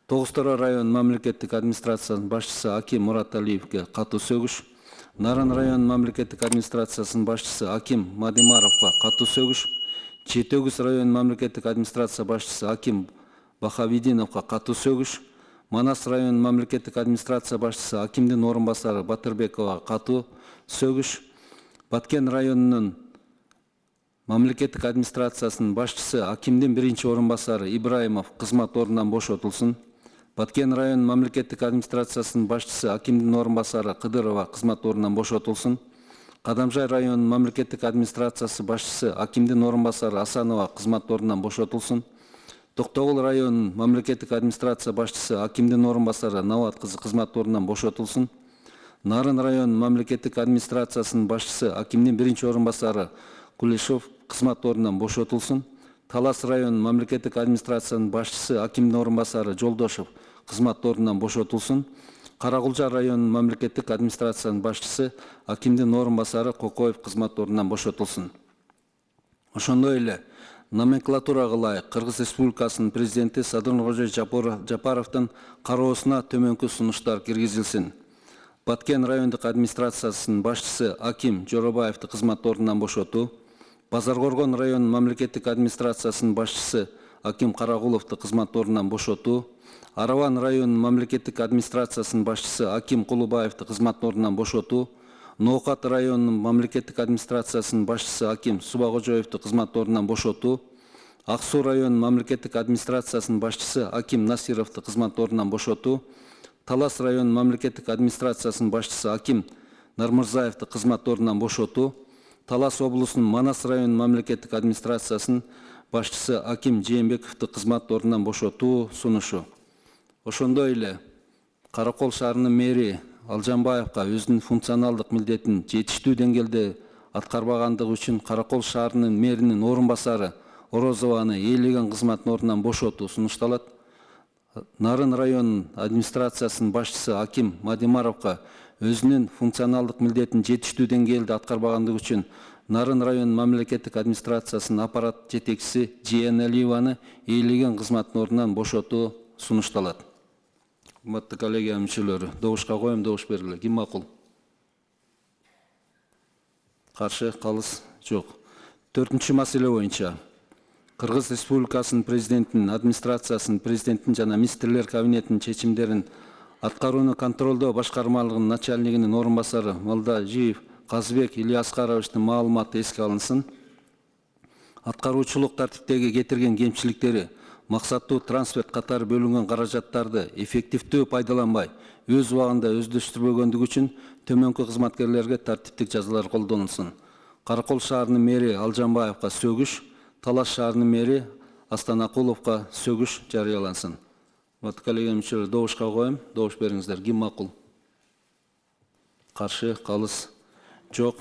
Тогуз-Тороо район мамлекеттик администрациянын башчысы Аким Мураталиевге катуу сөгүш. Нарын район мамлекеттик администрациясынын башчысы Аким Мадимаровга катуу сөгүш. Чет-Өгүз район мамлекеттик администрация башчысы Аким Бахавидиновга катуу сөгүш. Манас район мамлекеттик администрация башчысы Акимдин орун басары Батырбекова катуу сөгүш. Баткен районунун мамлекеттик администрациясынын башчысы Акимдин биринчи орун басары Ибраимов кызмат ордунан бошотулсын. Баткен район мамлекеттик администрациясынын башчысы Акимдин орун басары Кыдырова кызмат ордунан бошотулсын. Кадамжай район мамлекеттик администрациясы башчысы Акимдин орун басары Асанова кызмат ордунан бошотулсын. Токтогул район мамлекеттик администрация башчысы Акимдин орун басары Нават кызы кызмат ордунан бошотулсын. Нарын район мамлекеттик администрациясынын башчысы Акимдин биринчи орун басары Кулешов кызмат ордунан бошотулсын. Талас район мамлекеттик администрациянын башчысы Акимдин орун басары Жолдошев кызмат ордунан бошотулсын. Каракулжа район мамлекеттик администрациянын башчысы Акимдин орун басары Кокоев кызмат ордунан бошотулсын. Ошондой эле номенклатурага ылайык Кыргыз Республикасынын президенти Садыркожо Жапаровдун кароосуна төмөнкү сунуштар киргизилсин. Баткен райондук администрациясынын башчысы Аким Жоробаевди кызмат ордунан бошотуу. Базаркоргон район мамлекеттик администрациясынын башчысы Аким Карагуловду кызмат ордунан бошотуу. Араван район мамлекеттик администрациясынын башчысы Аким Кулубаевди кызмат ордунан бошотуу. Ноокат районунун мамлекеттик администрациясынын башчысы Аким Субагожоевди кызмат ордунан бошотуу. Ак Суу район мамлекеттик администрациясынын башчысы Аким Насировду кызмат ордунан бошотуу. Талас район мамлекеттик администрациясынын башчысы Аким Нармырзаевди кызмат ордунан бошотуу. Талас облусунун Манас район мамлекеттик администрациясынын башчысы Аким Жээнбековди кызмат ордунан бошотуу сунушу. Ошондой эле Каракол шаарынын мэри Алжанбаевга өзүнүн функционалдык милдетин жетиштүү деңгээлде аткарбагандыгы үчүн Каракол шаарынын мэринин орун басары Орозованы ээлеген кызматтын ордунан бошотуу сунушталат. Нарын район администрациясынын башчысы Аким Мадимаровга өзүнүн функционалдык милдетин жетиштүү деңгээлде аткарбагандыгы үчүн Нарын район мамлекеттик администрациясынын аппарат жетекчиси Жиеналиеваны ээлеген кызматтын ордунан бошотуу сунушталат. Урматтуу коллегия мүчөлөрү, добушка коем, добуш бергиле. Ким макул? Каршы, калыс жок. 4-чү маселе боюнча Кыргыз Республикасынын президентинин администрациясынын президенттин жана министрлер кабинетинин чечимдерин аткарууну контролдоо башкармалыгынын начальнигинин орун басары Малдажиев Казбек Ильяскаровичтин маалыматы эске алынсын. Аткаруучулук тартиптеги кетирген кемчиликтери максаттуу трансферт катары бөлүнгөн каражаттарды эффективдүү пайдаланбай, өз убагында өздөштүрбөгөндүгү үчүн төмөнкү кызматкерлерге тартиптик жазалар колдонулсун. Каракол шаарынын мэри Алжанбаевга сөгүш, Талас шаарынын мэри Астанакуловго сөгүш жарыялансын. Урматтуу коллегия мүчөлөрү, добушка коем, добуш бериңиздер. Ким макул? Каршы, калыс жок.